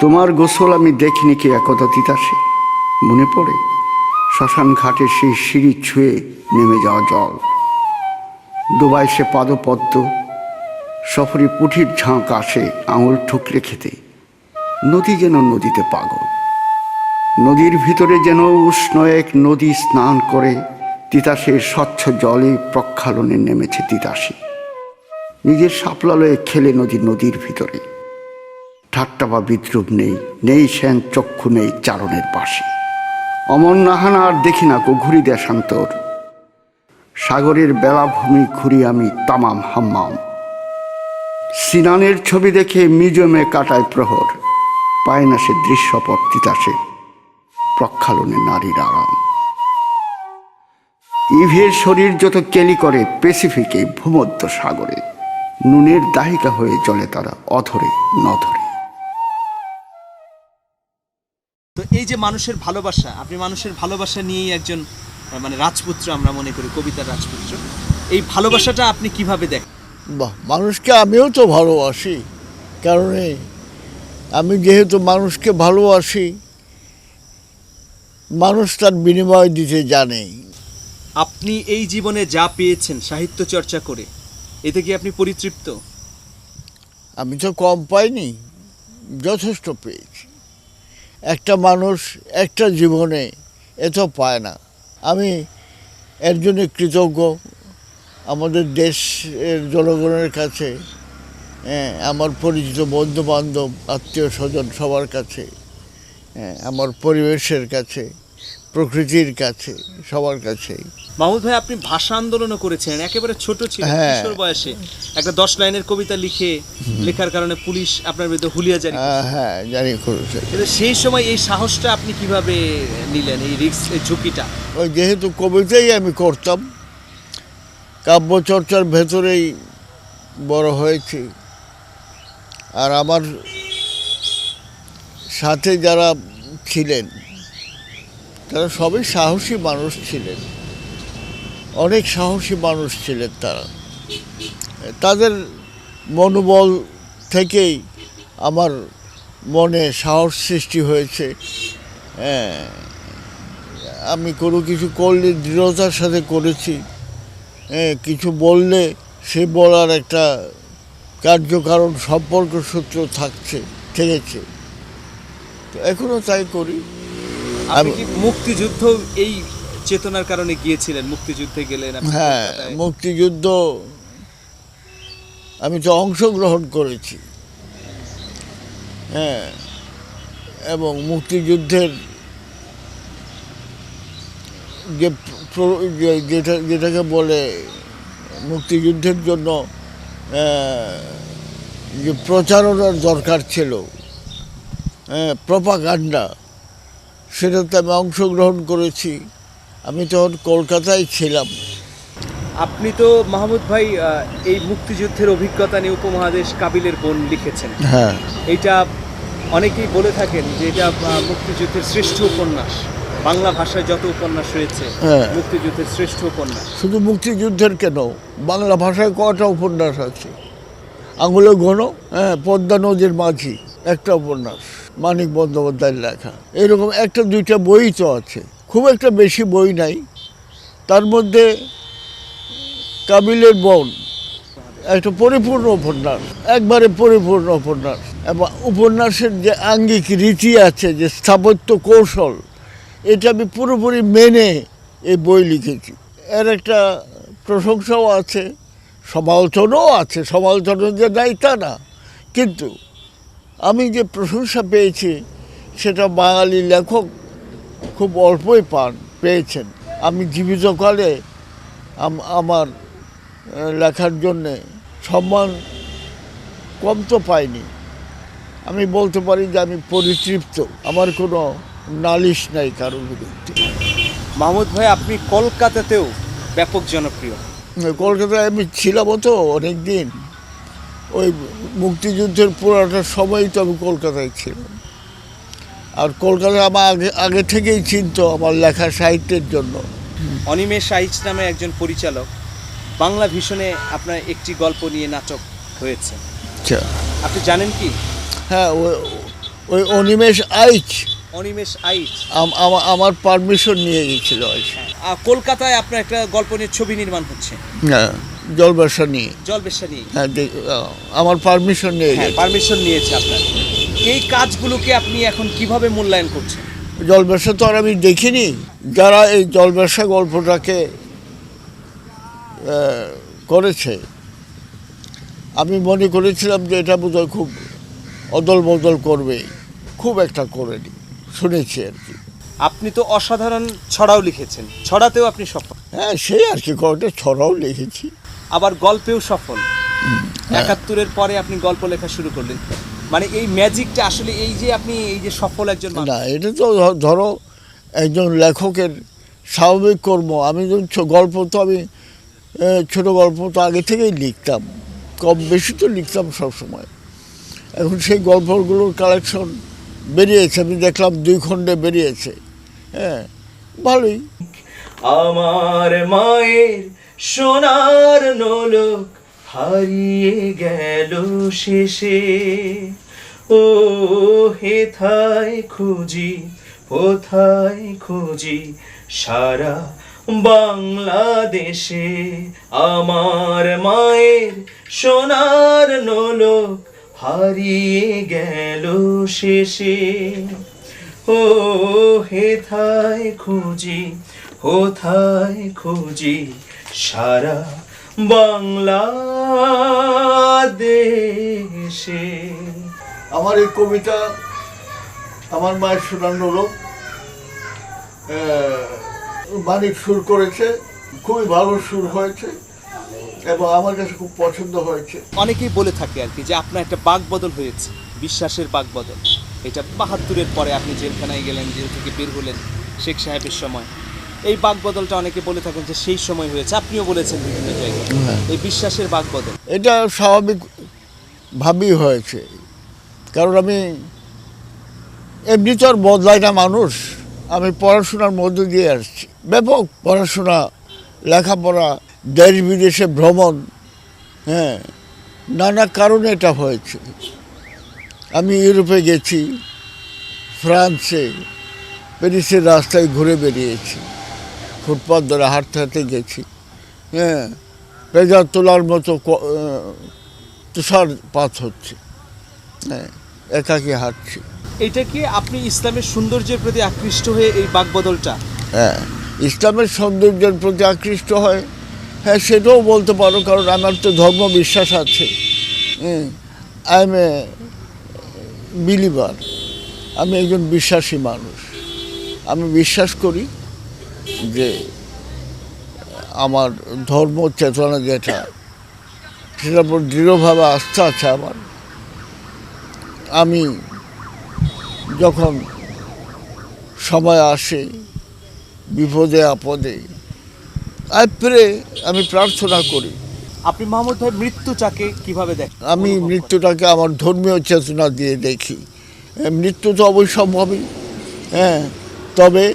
তোমার গোসল আমি দেখিনি কি একদা তিতাসে, মনে পড়ে শ্মশান ঘাটে সেই সিঁড়ি ছুঁয়ে নেমে যাওয়া জল, ডোবায় সে পাদপদ্ম, সফরি পুঠির ঝাঁক আসে আঙুল ঠুকরে খেতে। নদী যেন নদীতে পাগল, নদীর ভিতরে যেন উষ্ণ এক নদী স্নান করে তিতাসের স্বচ্ছ জলে প্রক্ষালনে নেমেছে তিতাসী, নিজের সাপলালয়ে খেলে নদীর ভিতরে। ঠাট্টা বা বিদ্রুপ নেই, নেই শ্যান চক্ষু, নেই চারণের পাশে। অমর নাহানা আর দেখি না কো ঘুরি দেশান্তর, সাগরের বেলাভূমি ঘুরি আমি তামাম হাম্মাম। সিনানের ছবি দেখে মিউজিয়ামে কাটায় প্রহর, পায় না সে দৃশ্যপট তিতাসে প্রক্ষালনে নারীর আরাম। ইভের শরীর যত কেলি করে প্যাসিফিকে ভূমধ্য সাগরে, নুনের দাহিকা হয়ে চলে তারা অধরে নধরে। তো এই যে মানুষের ভালোবাসা, আপনি মানুষের ভালোবাসা নিয়েই একজন মানে রাজপুত্র, আমরা মনে করি কবিতার রাজপুত্র। এই ভালোবাসাটা আপনি কিভাবে দেখেন? বাহ, মানুষকে আমিও তো ভালোবাসি, কারণ আমি যেহেতু মানুষকে ভালোবাসি, মানুষ তার বিনিময় দিতে জানে। আপনি এই জীবনে যা পেয়েছেন সাহিত্য চর্চা করে, এতে কি আপনি পরিতৃপ্ত? আমি তো কম পাইনি, যথেষ্ট পেয়েছি। একটা মানুষ একটা জীবনে এত পায় না। আমি এর জন্য কৃতজ্ঞ আমাদের দেশের জনগণের কাছে, আমার পরিচিত বন্ধু বান্ধব, আত্মীয় স্বজন সবার কাছে, আমার পরিবেশের কাছে, প্রকৃতির কাছে, সবার কাছেই। মাহমুদ ভাই, আপনি ভাষা আন্দোলনও করেছেন, একেবারে ছোট ছিলেন, কিশোর বয়সে একটা 10 লাইনের কবিতা লেখার কারণে পুলিশ আপনার বিরুদ্ধে হুলিয়া জারি করেছে। হ্যাঁ, জারি করেছে। কিন্তু সেই সময় এই সাহসটা আপনি কিভাবে নিলেন, এই রিস্ক, এই ঝুঁকিটা? ওই যেহেতু কবিতাই আমি করতাম, কাব্যচর্চার ভেতরেই বড় হয়েছি, আর আমার সাথে যারা ছিলেন তারা সবই সাহসী মানুষ ছিলেন, অনেক সাহসী মানুষ ছিলেন তারা। তাদের মনোবল থেকেই আমার মনে সাহস সৃষ্টি হয়েছে। আমি কোনো কিছু করলে দৃঢ়তার সাথে করেছি, কিছু বললে সে বলার একটা কার্যকারণ সম্পর্ক সূত্র থেকেছে, তো এখনও তাই করি। আপনি কি মুক্তিযুদ্ধ এই চেতনার কারণে গিয়েছিলেন? মুক্তিযুদ্ধে গেলেন? হ্যাঁ, মুক্তিযুদ্ধ আমি তো অংশগ্রহণ করেছি, হ্যাঁ, এবং মুক্তিযুদ্ধের যেটাকে বলে মুক্তিযুদ্ধের জন্য যে প্রচারণার দরকার ছিল, প্রপাগান্ডা, সেটাতে আমি অংশগ্রহণ করেছি। আমি তখন কলকাতায় ছিলাম। আপনি তো মাহমুদ ভাই এই মুক্তিযুদ্ধের অভিজ্ঞতা নিয়ে উপমহাদেশ কাবিলের বোন লিখেছেন। হ্যাঁ, এইটা অনেকেই বলে থাকেন যে এটা মুক্তিযুদ্ধের শ্রেষ্ঠ উপন্যাস। বাংলা ভাষায় যত উপন্যাস হয়েছে, মুক্তিযুদ্ধের শ্রেষ্ঠ উপন্যাস। শুধু মুক্তিযুদ্ধের কেন, বাংলা ভাষায় কটা উপন্যাস আছে আঙুলে গোনো। পদ্মা নদীর মাঝি একটা উপন্যাস, মানিক বন্দ্যোপাধ্যায়ের লেখা। এরকম একটা দুইটা বই তো আছে, খুব একটা বেশি বই নাই। তার মধ্যে কাবিলের বোন একটা পরিপূর্ণ উপন্যাস, একবারে পরিপূর্ণ উপন্যাস। এবং উপন্যাসের যে আঙ্গিক রীতি আছে, যে স্থাপত্য কৌশল, এটা আমি পুরোপুরি মেনে এই বই লিখেছি। এর একটা প্রশংসাও আছে, সমালোচনাও আছে। সমালোচনা যে নাই তা না, কিন্তু আমি যে প্রশংসা পেয়েছি সেটা বাঙালি লেখক খুব অল্পই পেয়েছেন। আমি জীবিতকালে আমার লেখার জন্যে সম্মান কম তো পাইনি। আমি বলতে পারি যে আমি পরিতৃপ্ত, আমার কোনো নালিশ নাই কারোর বিরুদ্ধে। মাহমুদ ভাই, আপনি কলকাতাতেও ব্যাপক জনপ্রিয়। কলকাতায় আমি ছিলামও তো অনেক দিন, ওই মুক্তিযুদ্ধের পুরাটা সময় তো আমি কলকাতায় ছিলাম। আর কলকাতা আমার আগে থেকেই চিনতো আমার লেখা সাহিত্যের জন্য। অনিমেষ আইচ নামে একজন পরিচালক বাংলা ভিশনে আপনার একটি গল্প নিয়ে নাটক হয়েছে, আচ্ছা, আপনি জানেন কি? হ্যাঁ, ওই অনিমেষ আইচ অনিমেষ আইচ। আমার পারমিশন নিয়ে গেছিল আর কি। কলকাতায় আপনার একটা গল্প নিয়ে ছবি নির্মাণ হচ্ছে, হ্যাঁ, জলবেশা নিয়ে। জলবেশ্যা নিয়ে। হ্যাঁ, আমার পারমিশন নিয়ে হ্যাঁ, গেছে। পারমিশন নিয়েছে আপনার। এই কাজগুলোকে আপনি এখন কিভাবে মূল্যায়ন করছেন? জলবেশা তো আর আমি দেখিনি। যারা এই জলবেশা গল্পটাকে করেছে, আমি মনে করেছিলাম যে এটা বোধহয় খুব অদল বদল করবে, খুব একটা করেনি, শুনেছি আর কি। আপনি তো অসাধারণ ছড়াও লিখেছেন, ছড়াতেও আপনি সফল, হ্যাঁ, সেই আর কি, কয়েকটা ছড়াও লিখেছি। আবার গল্পেও সফল। ৭১-এর পরে আপনি গল্প লেখা শুরু করলেন, মানে এই ম্যাজিকটা আসলে এই যে আপনি এই যে সফল একজন মানুষ। না, এটা তো ধরো একজন লেখকের স্বাভাবিক কর্ম। আমি গল্প তো আমি ছোট গল্প তো আগে থেকেই লিখতাম, কম বেশি তো লিখতাম সবসময়। এখন সেই গল্পগুলোর কালেকশন বেরিয়েছে, আমি দেখলাম 2 খণ্ডে বেরিয়েছে। হ্যাঁ, ভালোই। আমার মায়ের সোনার নোলক হারিয়ে গেল শেষে, ও হেথায় খুঁজি কোথায় খুঁজি সারা বাংলাদেশে। আমার মায়ের সোনার নোলক হারিয়ে গেল শেষে, ও হেথায় খুঁজি কোথায় খুঁজি সারা বাংলাদেশে। আমার এই কবিতা আমার মায়ের সোনার নোলক মানিক সুর করেছে, খুবই ভালো সুর হয়েছে এবং আমার কাছে খুব পছন্দ হয়েছে। অনেকেই বলে থাকে আর কি যে আপনার একটা বাকবদল হয়েছে, বিশ্বাসের বাকবদল। এটা ৭২-এর পরে আপনি জেলখানায় গেলেন, জেল থেকে বের হলেন শেখ সাহেবের সময়। এই বাকবদলটা অনেকে বলে থাকেন যে সেই সময় হয়েছে, আপনিও বলেছেন বিভিন্ন জায়গায় এই বিশ্বাসের বাকবদল। এটা স্বাভাবিকভাবেই হয়েছে, কারণ আমি এমনি তো আর বদলায় না মানুষ। আমি পড়াশোনার মধ্য দিয়ে আসছি, ব্যাপক পড়াশোনা, লেখাপড়া, দেশ বিদেশে ভ্রমণ, হ্যাঁ, নানা কারণে এটা হয়েছে। আমি ইউরোপে গেছি, ফ্রান্সে, প্যারিসের রাস্তায় ঘুরে বেরিয়েছি, ফুটপাথ ধরে হাঁটতে হাঁটতে গেছি। হ্যাঁ, পেজা তোলার মতো তুষারপাত হচ্ছে, হ্যাঁ, একাকী হাঁটছি। এটা কি আপনি ইসলামের সৌন্দর্যের প্রতি আকৃষ্ট হয়ে এই বাকবদলটা? হ্যাঁ, ইসলামের সৌন্দর্যের প্রতি আকৃষ্ট হয়, হ্যাঁ, সেটাও বলতে পারো, কারণ আমার তো ধর্ম বিশ্বাস আছে। আই এম এ বিলিভার, আমি একজন বিশ্বাসী মানুষ। আমি বিশ্বাস করি যে আমার ধর্ম চেতনা যেটা, সেটার উপর দৃঢ়ভাবে আস্থা আছে আমার। আমি যখন সময় আসে বিপদে আপদে আমি প্রার্থনা করি। আপনি মাহমুদ ভাই মৃত্যুটাকে কিভাবে দেখেন? আমি মৃত্যুটাকে আমার ধর্মীয় চেতনা দিয়ে দেখি। মৃত্যু তো অবশ্যম্ভাবী, হ্যাঁ, তবে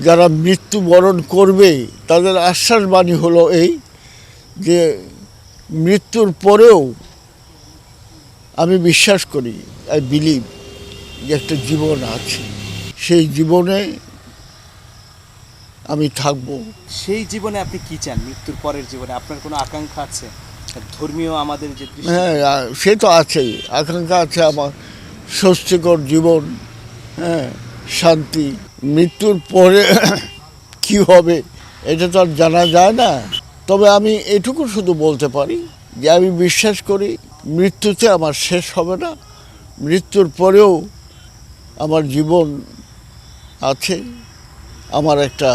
যারা মৃত্যুবরণ করবে তাদের আশ্বাস বাণী হলো এই যে মৃত্যুর পরেও আমি বিশ্বাস করি, আই বিলিভ, যে একটা জীবন আছে, সেই জীবনে আমি থাকব। সেই জীবনে আপনি কি চান? মৃত্যুর পরের জীবনে আপনার কোনো আকাঙ্ক্ষা আছে? ধর্মীয় আমাদের যে হ্যাঁ, সে তো আছেই, আকাঙ্ক্ষা আছে আমার স্বস্তিকর জীবন, হ্যাঁ, শান্তি। মৃত্যুর পরে কি হবে এটা তো আর জানা যায় না, তবে আমি এটুকু শুধু বলতে পারি যে আমি বিশ্বাস করি মৃত্যুতে আমার শেষ হবে না, মৃত্যুর পরেও আমার জীবন আছে, আমার একটা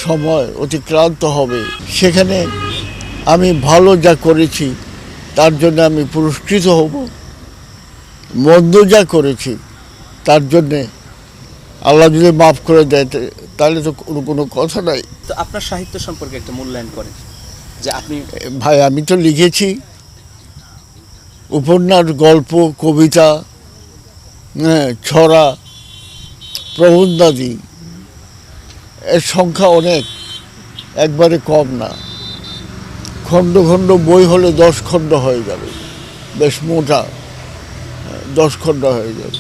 সময় অতিক্রান্ত হবে, সেখানে আমি ভালো যা করেছি তার জন্য আমি পুরস্কৃত হব, মন্দ যা করেছি তার জন্যে আল্লাহ যদি মাফ করে দেয় তাহলে তো কোনো কথা নাই। তো আপনার সাহিত্য সম্পর্কে একটা মূল্যায়ন করেন যে আপনি। ভাই, আমি তো লিখেছি উপন্যাস, গল্প, কবিতা, হ্যাঁ, ছড়া, প্রবন্ধাদি, এর সংখ্যা অনেক, একবারে কম না। খণ্ড খণ্ড বই হলে 10 খণ্ড হয়ে যাবে, বেশ মোটা। 10 খণ্ড হয়ে যাবে।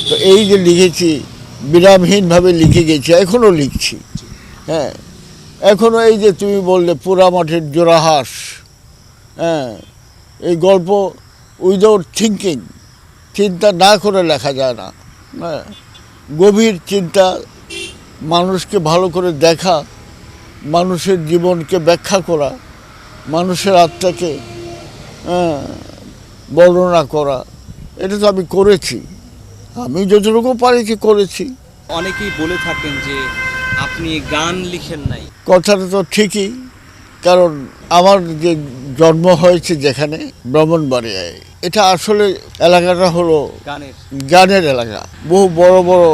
তো এই যে লিখেছি, বিরামহীনভাবে লিখে গেছি, এখনও লিখছি। হ্যাঁ, এখনও এই যে তুমি বললে পোড়ামাটির জোড়াহাঁস, হ্যাঁ, এই গল্প উইদাউট থিঙ্কিং, চিন্তা না করে লেখা যায় না। হ্যাঁ, গভীর চিন্তা, মানুষকে ভালো করে দেখা, মানুষের জীবনকে ব্যাখ্যা করা, মানুষের আত্মাকে বর্ণনা করা, এটা তো আমি করেছি। আমি যতটুকু পারিছি করেছি। অনেকেই বলে থাকেন যে আপনি গান লিখেন নাই। কথাটা তো ঠিকই, কারণ আমার যে জন্ম হয়েছে যেখানে ব্রাহ্মণবাড়িয়ায়, এটা আসলে এলাকাটা হলো গানের এলাকা। বহু বড় বড়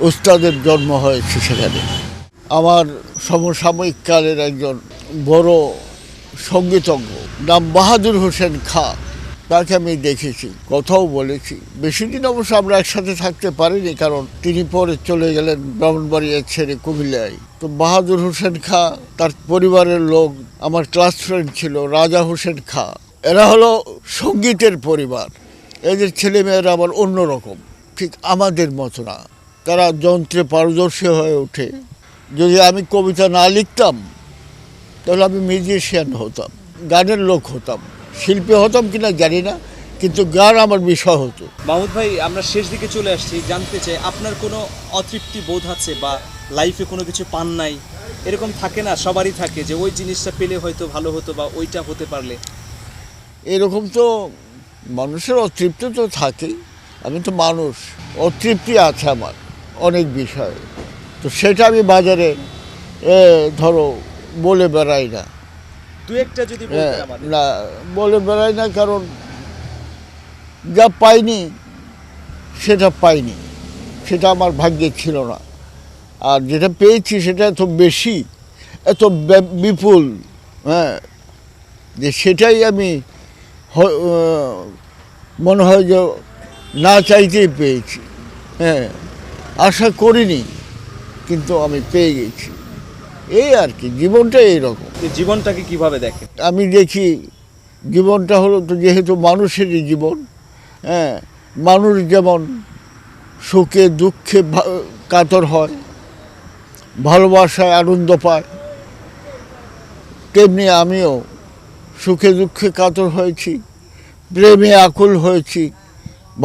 উস্তাদের জন্ম হয়েছে সেখানে। আমার সমসাময়িক কালের একজন বড় সঙ্গীতজ্ঞ নাম বাহাদুর হোসেন খাঁ, তাকে আমি দেখেছি, কথাও বলেছি। বেশি দিন অবশ্য আমরা একসাথে থাকতে পারিনি, কারণ তিনি পরে চলে গেলেন ব্রাহ্মণবাড়িয়া ছেড়ে কুমিল্লায়। তো বাহাদুর হোসেন খাঁ, তার পরিবারের লোক, আমার ক্লাস ফ্রেন্ড ছিল রাজা হোসেন খাঁ, এরা হলো সঙ্গীতের পরিবার। এদের ছেলেমেয়েরা আবার অন্যরকম, ঠিক আমাদের মতো না। তারা যন্ত্রে পারদর্শী হয়ে ওঠে। যদি আমি কবিতা না লিখতাম তাহলে আমি মিউজিশিয়ান হতাম, গানের লোক হতাম। শিল্পী হতাম কিনা জানি না, কিন্তু গান আমার বিষয় হতো। মাহমুদ ভাই, আমরা শেষ দিকে চলে আসছি। জানতে চাই আপনার কোনো অতৃপ্তি বোধ আছে বা লাইফে কোনো কিছু পান নাই? এরকম থাকে না, সবারই থাকে যে ওই জিনিসটা পেলে হয়তো ভালো হতো বা ওইটা হতে পারলে। এরকম তো মানুষের অতৃপ্তি তো থাকেই। আমি তো মানুষ, অতৃপ্তি আছে আমার অনেক বিষয়। তো সেটা আমি বাজারে ধরো বলে বেড়াই না। দু একটা যদি বলতেন আমাদের। না, বলে বেড়াই না, কারণ যা পাইনি সেটা পাইনি, সেটা আমার ভাগ্যে ছিল না। আর যেটা পেয়েছি সেটা এত বেশি, এত বিপুল, হ্যাঁ, যে সেটাই আমি মনে হয় যে না চাইতেই পেয়েছি। হ্যাঁ, আশা করিনি, কিন্তু আমি পেয়ে গেছি। এই আর কি, জীবনটা এইরকম। জীবনটাকে কিভাবে দেখেন? আমি দেখি জীবনটা হলো তো যেহেতু মানুষেরই জীবন, হ্যাঁ, মানুষ যেমন সুখে দুঃখে কাতর হয়, ভালোবাসায় আনন্দ পায়, তেমনি আমিও সুখে দুঃখে কাতর হয়েছি, প্রেমে আকুল হয়েছি,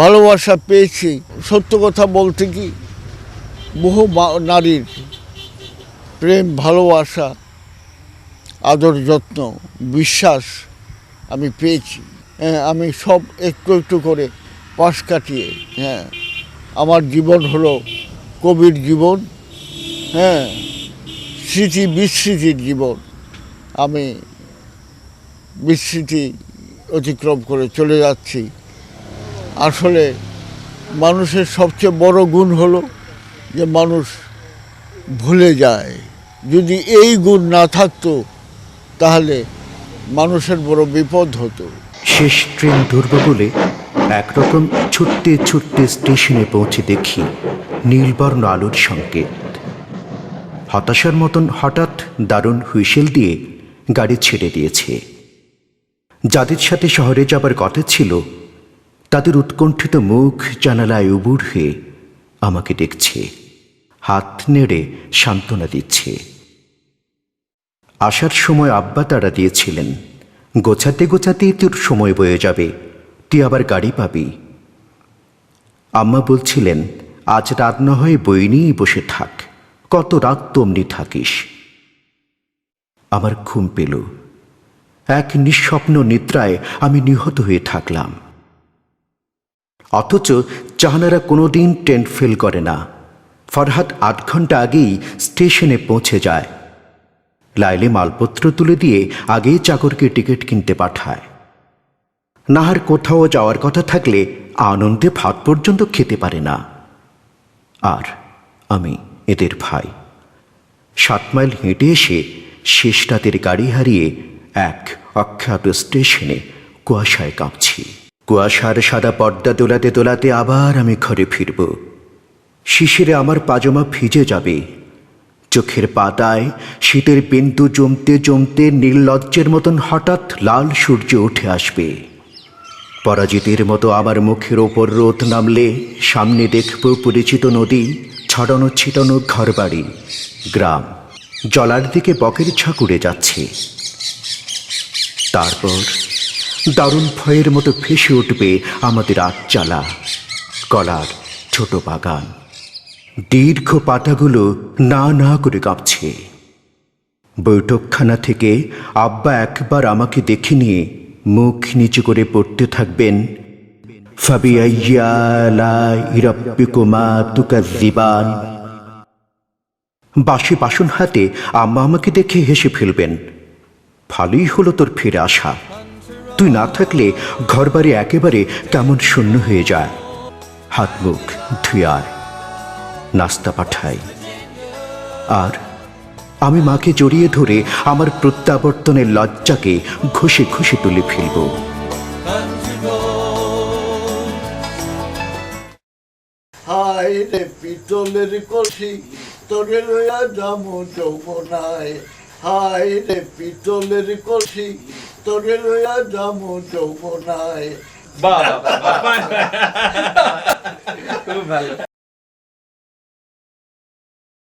ভালোবাসা পেয়েছি। সত্য কথা বলতে কি, বহু নারীর প্রেম, ভালোবাসা, আদর যত্ন, বিশ্বাস আমি পেয়েছি। হ্যাঁ, আমি সব একটু একটু করে পাশ কাটিয়ে, হ্যাঁ, আমার জীবন হলো কবির জীবন। হ্যাঁ, স্মৃতি বিস্মৃতির জীবন। আমি বিস্মৃতি অতিক্রম করে চলে যাচ্ছি। আসলে মানুষের সবচেয়ে বড় গুণ হলো যে মানুষ ভুলে যায়। যদি এই গুণ না থাকতো তাহলে মানুষের বড় বিপদ হতো। শেষ ট্রেন ধরব বলে একরকম ছুটতে ছুটতে স্টেশনে পৌঁছে দেখি নীলবর্ণ আলোর সংকেত। হতাশার মতন হঠাৎ দারুণ হুইসেল দিয়ে গাড়ি ছেড়ে দিয়েছে। যাদের সাথে শহরে যাবার কথা ছিল তাদের উৎকণ্ঠিত মুখ জানালায় উবুড় হয়ে আমাকে দেখছে, হাত নেড়ে সান্ত্বনা দিচ্ছে। আসার সময় আব্বা তাড়া দিয়েছিলেন, গোছাতে গোছাতেই তোর সময় বয়ে যাবে, তুই আবার গাড়ি পাবি। আম্মা বলছিলেন, আজ রাত না হয় বই নিয়েই বসে থাক, কত রাত তমনি থাকিস। আমার ঘুম পেল। এক নিঃস্বপ্ন নিদ্রায় আমি নিহত হয়ে থাকলাম। অথচ জাহানারা কোনোদিন ট্রেন ফেল করে না। ফরহাদ 8 ঘন্টা আগেই স্টেশনে পৌঁছে যায়। লাইলে মালপত্র তুলে দিয়ে আগেই চাকরকে টিকিট কিনতে পাঠায়। নাহার কোথাও যাওয়ার কথা থাকলে আনন্দে ভাত পর্যন্ত খেতে পারে না। আর আমি এদের ভাই। 7 মাইল হেঁটে এসে শেষ রাতের গাড়ি হারিয়ে এক অখ্যাত স্টেশনে কুয়াশায় কাঁপছি। কুয়াশার সাদা পর্দা দোলাতে দোলাতে আবার আমি ঘরে ফিরব। শিশিরে আমার পাজামা ভিজে যাবে। চোখের পাতায় শীতের বিন্দু জমতে জমতে নীললজ্জের মতন হঠাৎ লাল সূর্য উঠে আসবে। পরাজিতের মতো আমার মুখের ওপর রোদ নামলে সামনে দেখব পরিচিত নদী, ছড়ানো ছিটানো ঘরবাড়ি, গ্রাম, জলার দিকে বকের ঝাঁক উড়ে যাচ্ছে। তারপর দারুণ ভয়ের মতো ভেসে উঠবে আমাদের আটচালা, কলার ছোট বাগান। দীর্ঘ পাতাগুলো না না করে কাঁপছে। বৈঠকখানা থেকে আব্বা একবার আমাকে দেখে নিয়ে মুখ নিচু করে পড়তে থাকবেন, ফাবিআইয়ি আলাই রাব্বিকুমা তুকাজ্জিবান। বাসি বাসন হাতে আম্মা আমাকে দেখে হেসে ফেলবেন, ভালোই হলো তোর ফিরে আসা, তুই না থাকলে ঘরবাড়ি একেবারে কেমন শূন্য হয়ে যায়। হাত মুখ ধুয়ে আয়, নাস্তা পাঠাই। আর আমি মাকে জড়িয়ে ধরে আমার প্রত্যাবর্তনের লজ্জাকে ঘষে ঘষে তুলে ফেলব। হায় রে পিতলের কলসি, তোরে লইয়া যামু যৌবনায়। হায় রে পিতলের কলসি, তোরে লইয়া যামু যৌবনায়। বাহ, খুব ভালো।